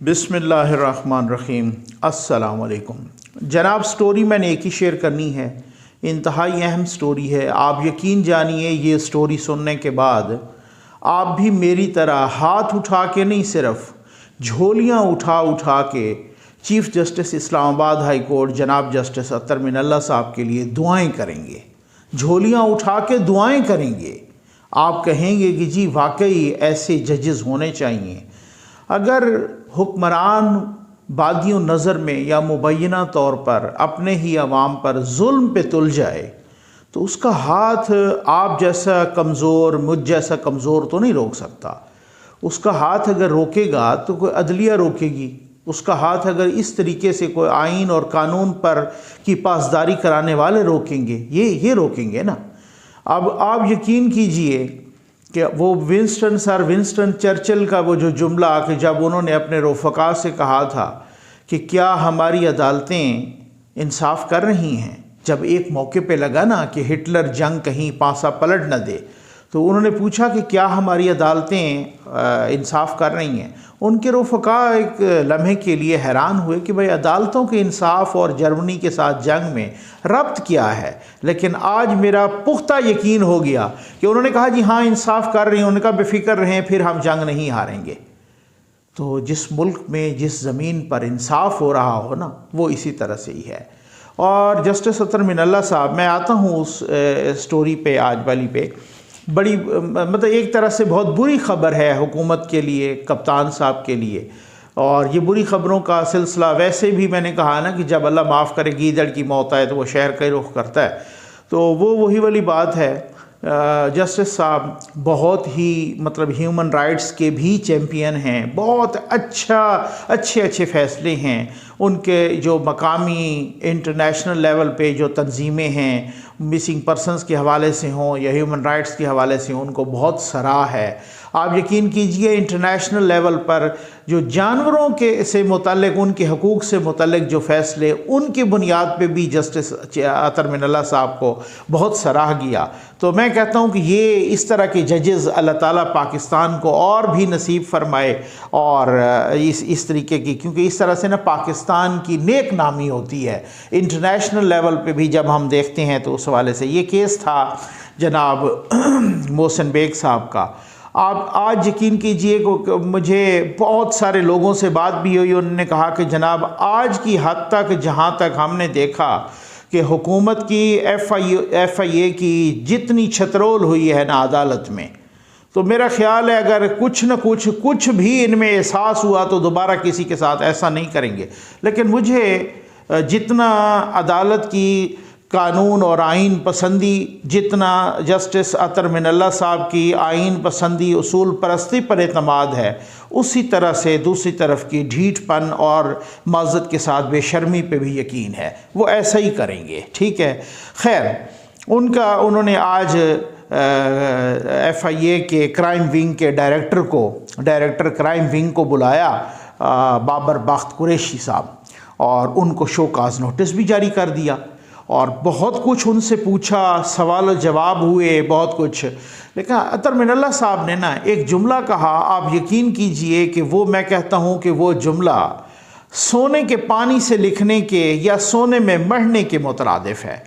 बिस्मिल्लाहिर्रहमानिर्रहीम। अस्सलाम वालेकुम जनाब। स्टोरी मैंने एक ही शेयर करनी है, इंतहाई अहम स्टोरी है। आप यकीन जानिए ये स्टोरी सुनने के बाद आप भी मेरी तरह हाथ उठा के नहीं, सिर्फ झोलियाँ उठा उठा के chief justice Islamabad high court जनाब जस्टिस अतर मिनल्ला साहब के लिए दुआएं करेंगे। झोलियाँ उठा के दुआएं करेंगे। आप कहेंगे कि जी वाकई ऐसे जजेस होने चाहिए। अगर हुक्मरान बादियों नज़र में या मुबैना तौर पर अपने ही अवाम पर जुल्म पे तुल जाए तो उसका हाथ आप जैसा कमज़ोर, मुझ जैसा कमज़ोर तो नहीं रोक सकता। उसका हाथ अगर रोकेगा तो कोई अदलिया रोकेगी। उसका हाथ अगर इस तरीके से कोई आइन और कानून पर की पासदारी कराने वाले रोकेंगे, ये रोकेंगे ना। अब आप यकीन कीजिए कि वो सर विंस्टन चर्चिल का वो जो जुमला कि जब उन्होंने अपने रफ़क़ा से कहा था कि क्या हमारी अदालतें इंसाफ कर रही हैं, जब एक मौके पे लगा ना कि हिटलर जंग कहीं पासा पलट न दे, तो उन्होंने पूछा कि क्या हमारी अदालतें इंसाफ कर रही हैं। उनके रफ़क़ा एक लम्हे के लिए हैरान हुए कि भाई अदालतों के इंसाफ और जर्मनी के साथ जंग में रब्त क्या है। लेकिन आज मेरा पुख्ता यकीन हो गया कि उन्होंने कहा जी हाँ इंसाफ कर रही हैं। उन्होंने कहा बेफिक्र रहें, फिर हम जंग नहीं हारेंगे। तो जिस मुल्क में जिस ज़मीन पर इंसाफ हो रहा हो ना, वो इसी तरह से ही है। और जस्टिस अतर मिनल्ला साहब, मैं आता हूँ उस स्टोरी पे, आज वाली पे। बड़ी मतलब एक तरह से बहुत बुरी ख़बर है हुकूमत के लिए, कप्तान साहब के लिए। और ये बुरी ख़बरों का सिलसिला वैसे भी मैंने कहा ना कि जब अल्लाह माफ़ करे गीदड़ की मौत आए तो वो शहर का ही रुख करता है। तो वो वही वाली बात है। जस्टिस साहब बहुत ही मतलब ह्यूमन राइट्स के भी चैम्पियन हैं। बहुत अच्छे फ़ैसले हैं उनके। जो मकामी इंटरनेशनल लेवल पे जो तंजीमें हैं, मिसिंग पर्सनस के हवाले से हों या ह्यूमन राइट्स के हवाले से हों, उनको बहुत सराहा है। आप यकीन कीजिए इंटरनेशनल लेवल पर जो जानवरों के से मुतल्लिक, उनके हकूक़ से मुतल्लिक जो फ़ैसले, उनकी बुनियाद पे भी जस्टिस अतर मिनल्ला साहब को बहुत सराहा गया। तो मैं कहता हूँ कि ये इस तरह के जजेस अल्लाह ताला पाकिस्तान को और भी नसीब फरमाए। और इस तरीके की, क्योंकि इस तरह से ना पाकिस्तान की नेक नामी होती है इंटरनेशनल लेवल पे भी जब हम देखते हैं। तो उस हवाले से ये केस था जनाब मोहसिन बेग साहब का। आप आज यकीन कीजिए को मुझे बहुत सारे लोगों से बात भी हुई, उन्होंने कहा कि जनाब आज की हद तक जहाँ तक हमने देखा कि हुकूमत की FIA की जितनी छतरोल हुई है ना अदालत में, तो मेरा ख़्याल है अगर कुछ भी इनमें एहसास हुआ तो दोबारा किसी के साथ ऐसा नहीं करेंगे। लेकिन मुझे जितना अदालत की कानून और आइन पसंदी, जितना जस्टिस अतर मिनल्ला साहब की आइन पसंदी उसूल परस्ती पर एतमाद है, उसी तरह से दूसरी तरफ की ढीठपन और मज़्ज़त के साथ बेशर्मी पे भी यकीन है। वो ऐसा ही करेंगे, ठीक है। खैर, उन्होंने आज FIA के क्राइम विंग के डायरेक्टर क्राइम विंग को बुलाया, बाबर बख्त कुरैशी साहब, और उनको शोकाज नोटिस भी जारी कर दिया। और बहुत कुछ उनसे पूछा, सवाल जवाब हुए, बहुत कुछ। लेकिन अतर मिनल्ला साहब ने ना एक जुमला कहा, आप यकीन कीजिए कि वो, मैं कहता हूँ कि वो जुमला सोने के पानी से लिखने के या सोने में मढ़ने के मुतरादिफ है।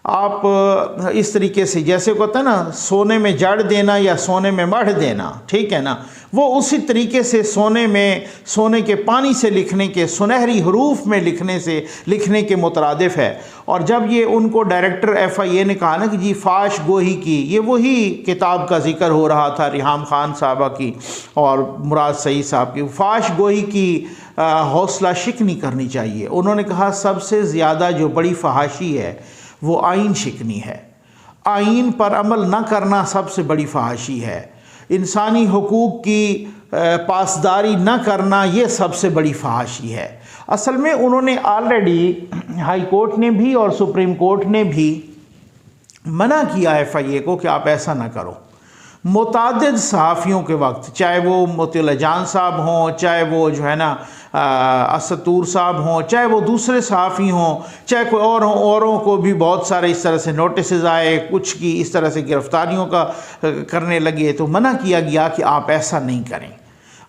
आप इस तरीके से, जैसे कहते हैं ना सोने में जड़ देना या सोने में मढ़ देना, ठीक है ना, वो उसी तरीके से सोने के पानी से लिखने के, सुनहरी हरूफ में लिखने के मुतरादिफ है। और जब ये उनको डायरेक्टर FIA ने कहा ना कि जी फाश गोही की, ये वही किताब का जिक्र हो रहा था रिहाम खान साहबा की और मुराद सईद साहब की, फाश गोही की हौसला शिकनी करनी चाहिए। उन्होंने कहा सबसे ज़्यादा जो बड़ी फहाशी है वो आइन शिकनी है। आइन पर अमल न करना सबसे बड़ी फहाशी है। इंसानी हुकूक की पासदारी न करना ये सबसे बड़ी फहाशी है। असल में उन्होंने ऑलरेडी, हाई कोर्ट ने भी और सुप्रीम कोर्ट ने भी मना किया FIA को कि आप ऐसा ना करो। मुतादिद सहाफ़ियों के वक्त, चाहे वो मोतिउल्लाह जान साहब हों, चाहे वो जो है ना असतूर साहब हों, चाहे वो दूसरे सहाफ़ी हों, चाहे कोई और हों, औरों को भी बहुत सारे इस तरह से नोटिस आए, कुछ की इस तरह से गिरफ़्तारियों का करने लगे। तो मना किया गया कि आप ऐसा नहीं करें।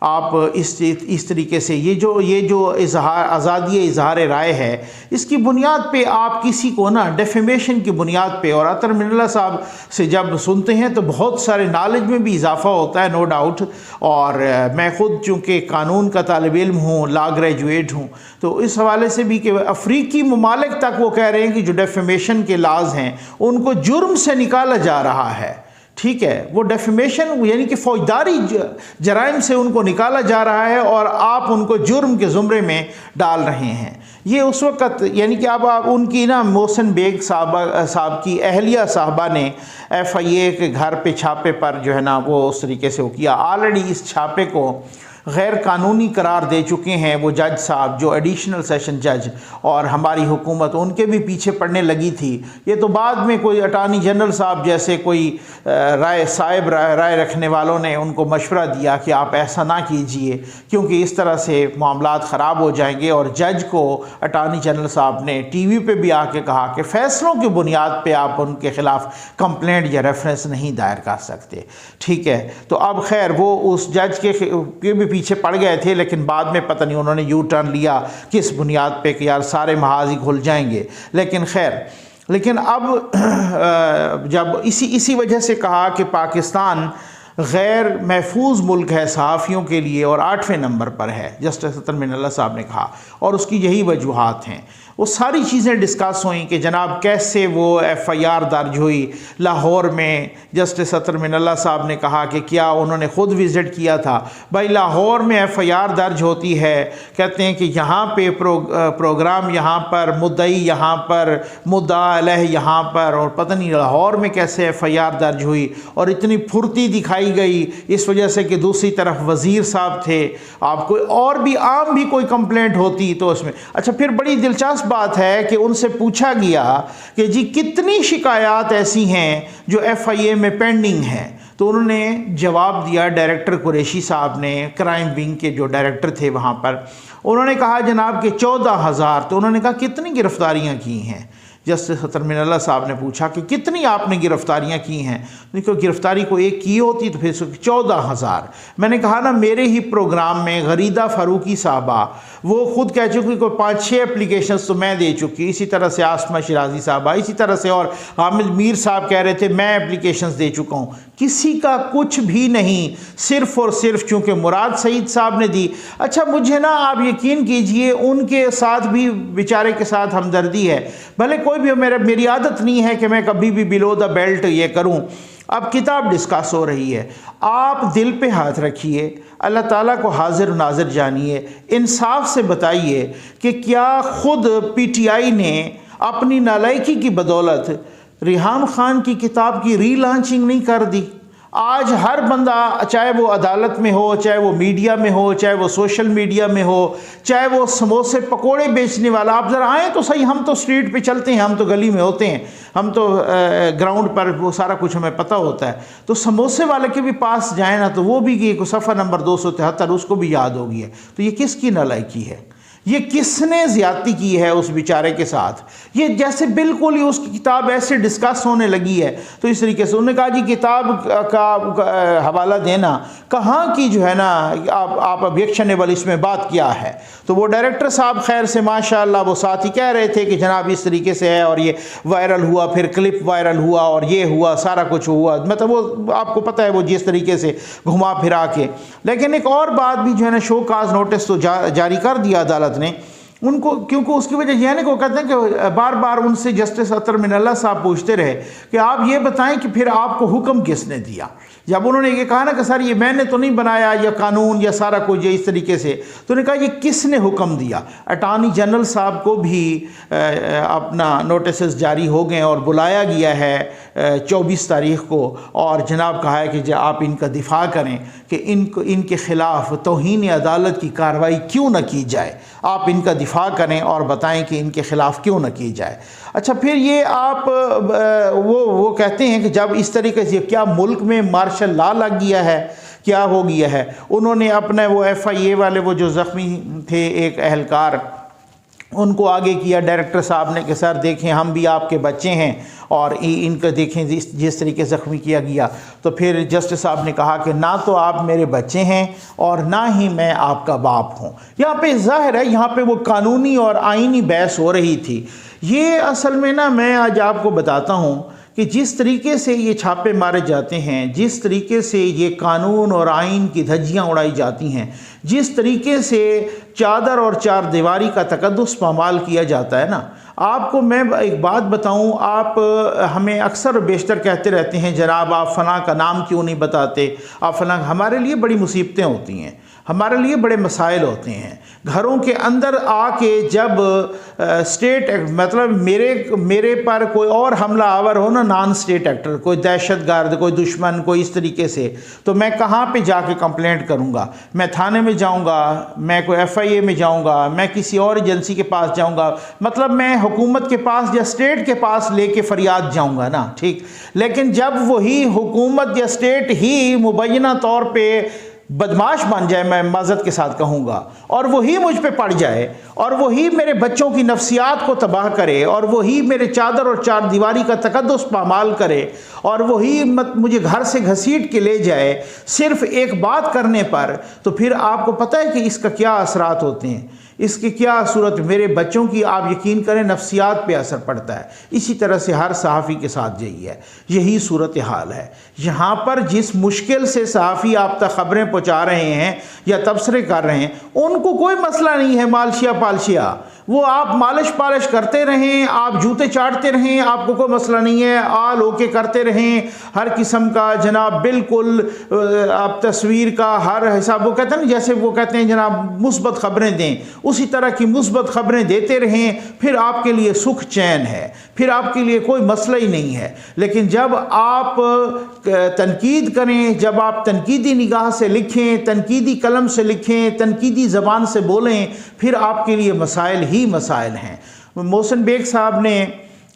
आप इस तरीके से ये जो आज़ादी इजहार राय है, इसकी बुनियाद पे आप किसी को ना डेफेमेशन की बुनियाद पे, और अतर मिनल्ला साहब से जब सुनते हैं तो बहुत सारे नॉलेज में भी इजाफा होता है, नो डाउट। और मैं ख़ुद चूँकि कानून का तालिब इल्म हूँ, लॉ ग्रेजुएट हूँ, तो इस हवाले से भी कि अफ्रीकी ममालिक तक वो कह रहे हैं कि जो डेफेमेशन के लाज हैं उनको जुर्म से निकाला जा रहा है। ठीक है, वो डेफेमेशन यानी कि फौजदारी जराइम से उनको निकाला जा रहा है और आप उनको जुर्म के ज़ुमरे में डाल रहे हैं। ये उस वक़्त यानी कि अब आप उनकी ना मोहसिन बेग साहब की अहलिया साहबा ने FIA के घर पे छापे पर जो है ना वो उस तरीके से वो किया। ऑलरेडी इस छापे को गैर कानूनी करार दे चुके हैं वो जज साहब, जो एडिशनल सेशन जज, और हमारी हुकूमत उनके भी पीछे पड़ने लगी थी। ये तो बाद में कोई अटॉर्नी जनरल साहब जैसे कोई राय रखने वालों ने उनको मशवरा दिया कि आप ऐसा ना कीजिए क्योंकि इस तरह से मामलात ख़राब हो जाएंगे, और जज को अटॉर्नी जनरल साहब ने TV पे भी आके कहा कि फ़ैसलों की बुनियाद पे आप उनके ख़िलाफ़ कंप्लेंट या रेफरेंस नहीं दायर कर सकते। ठीक है, तो अब खैर वो उस जज के भी पीछे पड़ गए थे, लेकिन बाद में पता नहीं उन्होंने यू टर्न लिया किस बुनियाद पे कि यार सारे महाज ही खुल जाएंगे। लेकिन खैर, लेकिन अब जब इसी वजह से कहा कि पाकिस्तान गैर महफूज मुल्क है सहाफ़ियों के लिए और 8वें नंबर पर है, जस्टिस अतर मिनल्ला साहब ने कहा, और उसकी यही वजूहात हैं। वो सारी चीज़ें डिस्कस हुई कि जनाब कैसे वो FIR दर्ज हुई लाहौर में। जस्टिस अतर मिनल्ला साहब ने कहा कि क्या उन्होंने ख़ुद विज़िट किया था। भाई लाहौर में FIR दर्ज होती है, कहते हैं कि यहाँ पे प्रोग्राम यहाँ पर, मुद्दई यहाँ पर, मुद्दा अलह यहाँ पर, और पता नहीं लाहौर में कैसे FIR दर्ज हुई और इतनी फुर्ती दिखाई गई इस वजह से कि दूसरी तरफ वज़ीर साहब थे। आपको और भी आम भी कोई कंप्लेंट होती तो उसमें अच्छा। फिर बड़ी दिलचस्प बात है कि उनसे पूछा गया कि जी कितनी शिकायत ऐसी हैं जो FIA में पेंडिंग हैं, तो उन्होंने जवाब दिया, डायरेक्टर कुरैशी साहब ने, क्राइम विंग के जो डायरेक्टर थे वहाँ पर, उन्होंने कहा जनाब कि 14,000। तो उन्होंने कहा कितनी गिरफ्तारियाँ की हैं। जस्टिस अतर मिनल्ला साहब ने पूछा कि कितनी आपने गिरफ्तारियां की हैं। देखो गिरफ्तारी को एक की होती तो फिर 14,000। मैंने कहा ना मेरे ही प्रोग्राम में गरीदा फ़ारूकी साहबा वो खुद कह चुकी कोई 5-6 एप्लीकेशंस तो मैं दे चुकी, इसी तरह से आसमा शिराजी साहबा, इसी तरह से और हामिद मीर साहब कह रहे थे मैं एप्लीकेशंस दे चुका हूँ। किसी का कुछ भी नहीं, सिर्फ़ और सिर्फ चूँकि मुराद सईद साहब ने दी। अच्छा मुझे ना आप यकीन कीजिए उनके साथ भी बेचारे के साथ हमदर्दी है, भले कोई भी मेरी आदत नहीं है कि मैं कभी भी बिलो द बेल्ट ये करूं। अब किताब डिस्कस हो रही है, आप दिल पे हाथ रखिए, अल्लाह ताला को हाजिर नाजिर जानिए, इंसाफ से बताइए कि क्या खुद PTI ने अपनी नालायकी की बदौलत रिहान खान की किताब की रीलॉन्चिंग नहीं कर दी। आज हर बंदा, चाहे वो अदालत में हो, चाहे वो मीडिया में हो, चाहे वो सोशल मीडिया में हो, चाहे वो समोसे पकोड़े बेचने वाला, आप ज़रा आएँ तो सही, हम तो स्ट्रीट पे चलते हैं, हम तो गली में होते हैं, हम तो ग्राउंड पर वो सारा कुछ हमें पता होता है। तो समोसे वाले के भी पास जाए ना तो वो भी कि सफ़ा नंबर 273 उसको भी याद होगी है। तो ये किसकी नालायकी है? ये किसने ज़्यादती की है उस बेचारे के साथ? ये जैसे बिल्कुल ही उसकी किताब ऐसे डिस्कस होने लगी है तो इस तरीके से उन्होंने कहा जी किताब का हवाला देना, कहाँ की जो है ना आप ऑब्जेक्शनेबल इसमें बात क्या है। तो वो डायरेक्टर साहब खैर से माशाअल्लाह वो साथ ही कह रहे थे कि जनाब इस तरीके से है और ये वायरल हुआ, फिर क्लिप वायरल हुआ और ये हुआ, सारा कुछ हुआ, मतलब वो आपको पता है वो जिस तरीके से घुमा फिरा के। लेकिन एक और बात भी जो है ना शो काज नोटिस तो जारी कर दिया अदालत ने उनको, क्योंकि उसकी वजह यह है कि वो कहते हैं कि बार बार उनसे जस्टिस अतर मिनल्ला साहब पूछते रहे कि आप ये बताएं कि फिर आपको हुक्म किसने दिया। जब उन्होंने ये कहा ना कि सर ये मैंने तो नहीं बनाया या कानून या सारा कुछ इस तरीके से, तो उन्होंने कहा ये किसने हुक्म दिया। अटॉर्नी जनरल साहब को भी अपना नोटिस जारी हो गए और बुलाया गया है 24 तारीख को, और जनाब कहा है कि आप इनका दिफा करें कि इनके ख़िलाफ़ तौहीन अदालत की कार्रवाई क्यों न की जाए, आप इनका दिफा करें और बताएं कि इनके ख़िलाफ़ क्यों न की जाए। अच्छा फिर ये आप वो कहते हैं कि जब इस तरीके से क्या मुल्क में मार्शल लॉ लग गया है, क्या हो गया है। उन्होंने अपने वो FIA वाले वो जो ज़ख्मी थे एक अहलकार उनको आगे किया डायरेक्टर साहब ने कि सर देखें हम भी आपके बच्चे हैं और इनको देखें जिस तरीके से ज़ख्मी किया गया। तो फिर जस्टिस साहब ने कहा कि ना तो आप मेरे बच्चे हैं और ना ही मैं आपका बाप हूँ। यहाँ पे ज़ाहिर है यहाँ पे वो कानूनी और आईनी बहस हो रही थी। ये असल में ना मैं आज आपको बताता हूँ कि जिस तरीके से ये छापे मारे जाते हैं, जिस तरीके से ये कानून और आइन की धज्जियाँ उड़ाई जाती हैं, जिस तरीके से चादर और चार दीवारी का तकद्दुस पामाल किया जाता है ना, आपको मैं एक बात बताऊं, आप हमें अक्सर बेशतर कहते रहते हैं जनाब आप फ़लाँ का नाम क्यों नहीं बताते, आप फ़लाँ। हमारे लिए बड़ी मुसीबतें होती हैं, हमारे लिए बड़े मसाइल होते हैं। घरों के अंदर आके जब स्टेट मतलब मेरे पर कोई और हमला आवर हो ना, नॉन स्टेट एक्टर, कोई दहशतगर्द, कोई दुश्मन, कोई इस तरीके से, तो मैं कहाँ पे जाके कंप्लेंट करूँगा? मैं थाने में जाऊँगा, मैं कोई FIA में जाऊँगा, मैं किसी और एजेंसी के पास जाऊँगा, मतलब मैं हुकूमत के पास या स्टेट के पास लेके फरियाद जाऊँगा ना, ठीक। लेकिन जब वही हुकूमत या स्टेट ही मुबैना तौर पे बदमाश बन जाए, मैं माज़रत के साथ कहूँगा, और वही मुझ पे पड़ जाए और वही मेरे बच्चों की नफ्सियात को तबाह करे और वही मेरे चादर और चार दीवारी का तकद्दुस पामाल करे और वही मुझे घर से घसीट के ले जाए सिर्फ एक बात करने पर, तो फिर आपको पता है कि इसका क्या असरात होते हैं, इसकी क्या सूरत मेरे बच्चों की, आप यकीन करें, नफ्सियात पे असर पड़ता है। इसी तरह से हर सहाफ़ी के साथ यही है, यही सूरत हाल है। यहाँ पर जिस मुश्किल से सहाफ़ी आप तक ख़बरें पहुँचा रहे हैं या तबसरे कर रहे हैं, उनको कोई मसला नहीं है मालशिया पालशिया, वो आप मालिश पालिश करते रहें, आप जूते चाटते रहें, आपको कोई मसला नहीं है, आल होके करते रहें हर किस्म का जनाब, बिल्कुल आप तस्वीर का हर हिसाब, वो कहते हैं ना, जैसे वो कहते हैं जनाब मुस्बत ख़बरें दें, उसी तरह की मुस्बत ख़बरें देते रहें, फिर आपके लिए सुख चैन है, फिर आपके लिए कोई मसला ही नहीं है। लेकिन जब आप तनकीद करें, जब आप तनकीदी निगाह से लिखें, तनकीदी कलम से लिखें, तनकीदी ज़बान से बोलें, फिर आपके लिए मसाइल ही मसाइल हैं। मोहसिन बेग साहब ने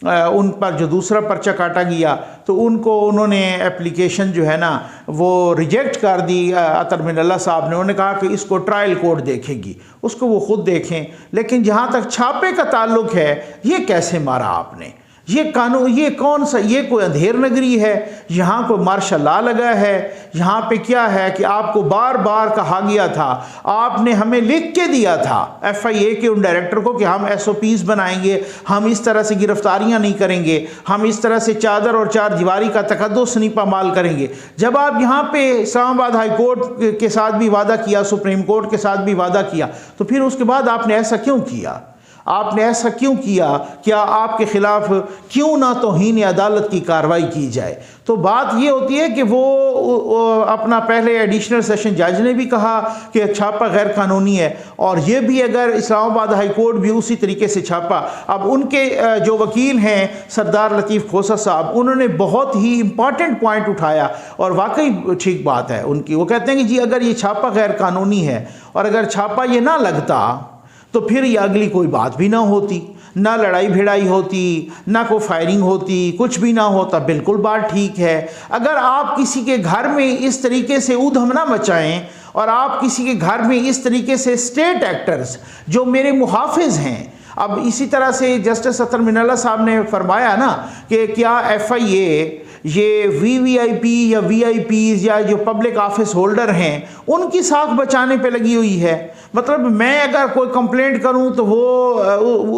उन पर जो दूसरा पर्चा काटा गया, तो उन्होंने एप्लीकेशन जो है ना वो रिजेक्ट कर दी। अतर मिनल्ला साहब ने, उन्होंने कहा कि इसको ट्रायल कोर्ट देखेगी, उसको वो ख़ुद देखें। लेकिन जहाँ तक छापे का ताल्लुक़ है, ये कैसे मारा आपने? ये कानून, ये कौन सा, ये कोई अंधेर नगरी है? यहाँ कोई मार्शल लॉ लगा है? यहाँ पे क्या है कि आपको बार बार कहा गया था, आपने हमें लिख के दिया था FIA के उन डायरेक्टर को कि हम SOPs बनाएंगे, हम इस तरह से गिरफ्तारियाँ नहीं करेंगे, हम इस तरह से चादर और चार दीवारी का तकद्दुस नहीं पामाल करेंगे। जब आप यहाँ पे इस्लामाबाद हाई कोर्ट के साथ भी वादा किया, सुप्रीम कोर्ट के साथ भी वादा किया, तो फिर उसके बाद आपने ऐसा क्यों किया? आपने ऐसा क्यों किया? क्या आपके ख़िलाफ़ क्यों ना तौहीन अदालत की कार्रवाई की जाए? तो बात ये होती है कि वो अपना पहले एडिशनल सेशन जज ने भी कहा कि छापा गैर कानूनी है, और ये भी अगर इस्लामाबाद हाई कोर्ट भी उसी तरीके से छापा। अब उनके जो वकील हैं सरदार लतीफ़ खोसा साहब, उन्होंने बहुत ही इम्पॉर्टेंट पॉइंट उठाया और वाकई ठीक बात है उनकी। वो कहते हैं कि जी अगर ये छापा गैर कानूनी है और अगर छापा ये ना लगता तो फिर ये अगली कोई बात भी ना होती, ना लड़ाई भिड़ाई होती, ना कोई फायरिंग होती, कुछ भी ना होता। बिल्कुल बात ठीक है। अगर आप किसी के घर में इस तरीके से ऊधम ना मचाएं और आप किसी के घर में इस तरीके से स्टेट एक्टर्स जो मेरे मुहाफिज हैं, अब इसी तरह से जस्टिस अतर मिनल्ला साहब ने फरमाया ना कि क्या FIA ये VVIP या VIPs या जो पब्लिक ऑफिस होल्डर हैं उनकी साख बचाने पे लगी हुई है। मतलब मैं अगर कोई कंप्लेंट करूं तो वो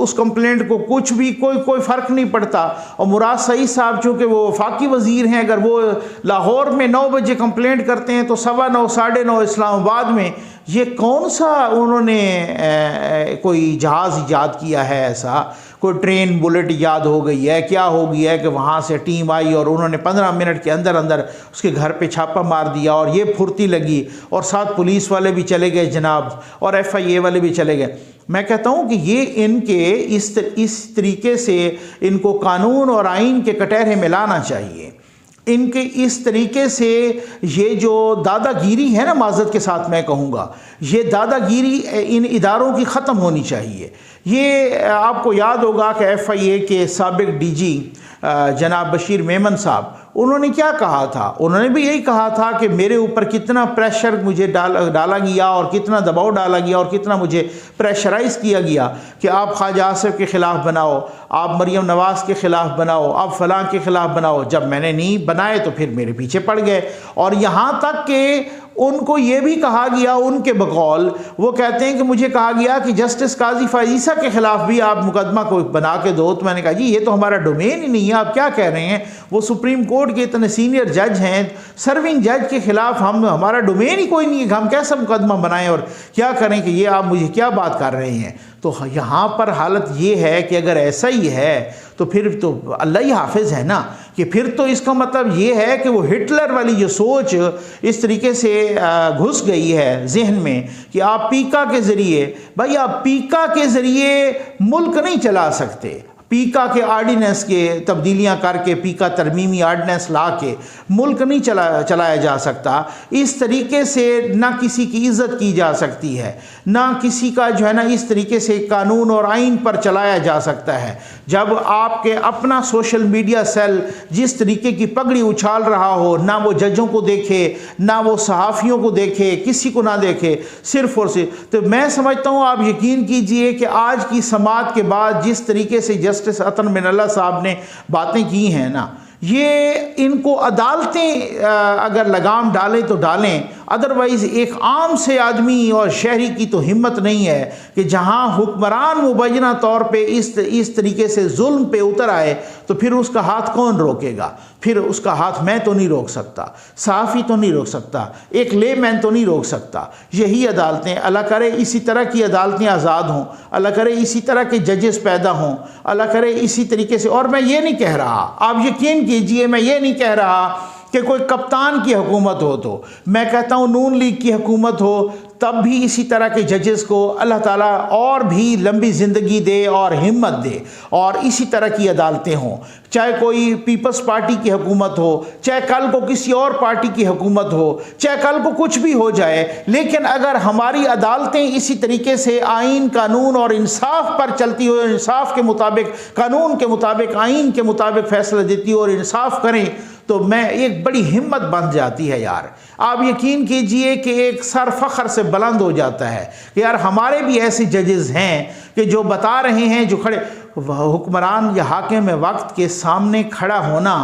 उस कंप्लेंट को कुछ भी कोई फ़र्क नहीं पड़ता। और मुराद सईद साहब चूँकि वो वफाकी वज़ीर हैं, अगर वो लाहौर में 9 बजे कंप्लेंट करते हैं तो 9:15 9:30 इस्लामाबाद में, ये कौन सा उन्होंने कोई जहाज़ ईजाद किया है? ऐसा कोई ट्रेन बुलेट ईजाद हो गई है, क्या हो गया है कि वहाँ से टीम आई और उन्होंने 15 मिनट के अंदर अंदर उसके घर पे छापा मार दिया और ये फुर्ती लगी और साथ पुलिस वाले भी चले गए जनाब और FIA वाले भी चले गए। मैं कहता हूँ कि ये इनके इस तरीके से इनको कानून और आइन के कटहरे में लाना चाहिए। इनके इस तरीके से ये जो दादागिरी है ना, माज़रत के साथ मैं कहूँगा, ये दादागिरी इन इदारों की ख़त्म होनी चाहिए। ये आपको याद होगा कि FIA के साबिक DG जनाब बशीर मेमन साहब, उन्होंने क्या कहा था? उन्होंने भी यही कहा था कि मेरे ऊपर कितना प्रेशर मुझे डाला गया और कितना दबाव डाला गया और कितना मुझे प्रेशराइज़ किया गया कि आप ख्वाजा आसिफ के ख़िलाफ़ बनाओ, आप मरीम नवाज़ के ख़िलाफ़ बनाओ, आप फ़लाँ के ख़िलाफ़ बनाओ। जब मैंने नहीं बनाए तो फिर मेरे पीछे पड़ गए। और यहाँ तक कि उनको ये भी कहा गया, उनके बकौल वो कहते हैं कि मुझे कहा गया कि जस्टिस काजी फ़ाइज़ के ख़िलाफ़ भी आप मुकदमा को बना के दो। तो मैंने कहा जी ये तो हमारा डोमेन ही नहीं है, आप क्या कह रहे हैं? वो सुप्रीम कोर्ट के इतने सीनियर जज हैं, सर्विंग जज के ख़िलाफ़ हमारा डोमेन ही कोई नहीं है, हम कैसा मुकदमा बनाएं और क्या करें कि ये आप मुझे क्या बात कर रहे हैं? तो यहाँ पर हालत ये है कि अगर ऐसा ही है तो फिर तो अल्लाह ही हाफिज़ है ना, कि फिर तो इसका मतलब ये है कि वो हिटलर वाली जो सोच इस तरीके से घुस गई है जहन में कि आप पीका के ज़रिए, भाई आप पीका के ज़रिए मुल्क नहीं चला सकते। पीका के आर्डिनेंस के तब्दीलियां करके, पीका तरमीमी आर्डिनेंस ला के मुल्क नहीं चलाया जा सकता। इस तरीके से ना किसी की इज़्ज़त की जा सकती है, ना किसी का जो है ना इस तरीके से कानून और आइन पर चलाया जा सकता है। जब आपके अपना सोशल मीडिया सेल जिस तरीके की पगड़ी उछाल रहा हो, ना वो जजों को देखे, ना वो सहाफ़ियों को देखे, किसी को ना देखे, सिर्फ़ और सिर्फ, तो मैं समझता हूँ आप यकीन कीजिए कि आज की समाअत के बाद जिस तरीके से जस्टिस अतन मिनल्ला साहब ने बातें की हैं ना, ये इनको अदालतें अगर लगाम डालें तो डालें, अदरवाइज़ एक आम से आदमी और शहरी की तो हिम्मत नहीं है कि जहां हुक्मरान मुबैना तौर पे इस तरीके से जुल्म पे उतर आए तो फिर उसका हाथ कौन रोकेगा? फिर उसका हाथ मैं तो नहीं रोक सकता, सहाफ़ी तो नहीं रोक सकता, एक लेमैन तो नहीं रोक सकता। यही अदालतें, अल्लाह करे इसी तरह की अदालतें आज़ाद हों, अल्लाह करे इसी तरह के जजेस पैदा हों, अल्लाह करे इसी तरीके से। और मैं ये नहीं कह रहा, आप यकीन कीजिए, मैं ये नहीं कह रहा कि कोई कप्तान की हुकूमत हो, तो मैं कहता हूँ नून लीग की हुकूमत हो तब भी इसी तरह के जजेस को अल्लाह ताला और भी लंबी ज़िंदगी दे और हिम्मत दे और इसी तरह की अदालतें हों। चाहे कोई पीपल्स पार्टी की हुकूमत हो, चाहे कल को किसी और पार्टी की हुकूमत हो, चाहे कल को कुछ भी हो जाए, लेकिन अगर हमारी अदालतें इसी तरीके से आइन, कानून और इंसाफ पर चलती हो, इंसाफ के मुताबिक, कानून के मुताबिक, आइन के मुताबिक फ़ैसला देती हो और इंसाफ करें, तो मैं एक बड़ी हिम्मत बन जाती है यार। आप यकीन कीजिए कि एक सर फ़ख्र से बुलंद हो जाता है कि यार हमारे भी ऐसे जजेस हैं कि जो बता रहे हैं, जो खड़े हुक्मरान या हाकिम वक्त के सामने खड़ा होना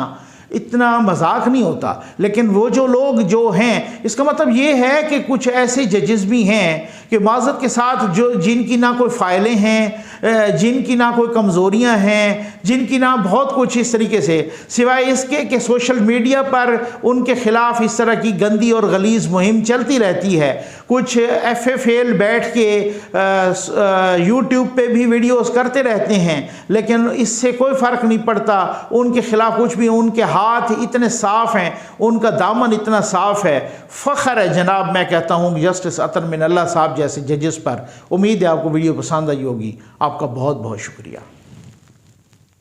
इतना मजाक नहीं होता। लेकिन वो जो लोग जो हैं, इसका मतलब ये है कि कुछ ऐसे जजेस भी हैं कि माज़रत के साथ जो जिनकी ना कोई फ़ाइलें हैं, जिनकी ना कोई कमज़ोरियां हैं, जिनकी ना बहुत कुछ इस तरीके से, सिवाय इसके कि सोशल मीडिया पर उनके ख़िलाफ़ इस तरह की गंदी और गलीज़ मुहिम चलती रहती है। कुछ FFL बैठ के यूट्यूब पे भी वीडियोस करते रहते हैं, लेकिन इससे कोई फ़र्क नहीं पड़ता उनके ख़िलाफ़ कुछ भी। उनके हाथ इतने साफ़ हैं, उनका दामन इतना साफ़ है। फ़ख्र है जनाब, मैं कहता हूँ जस्टिस अतन मिनल्ला साहब जैसे जजेस पर। उम्मीद है आपको वीडियो पसंद आई होगी। आपका बहुत बहुत शुक्रिया।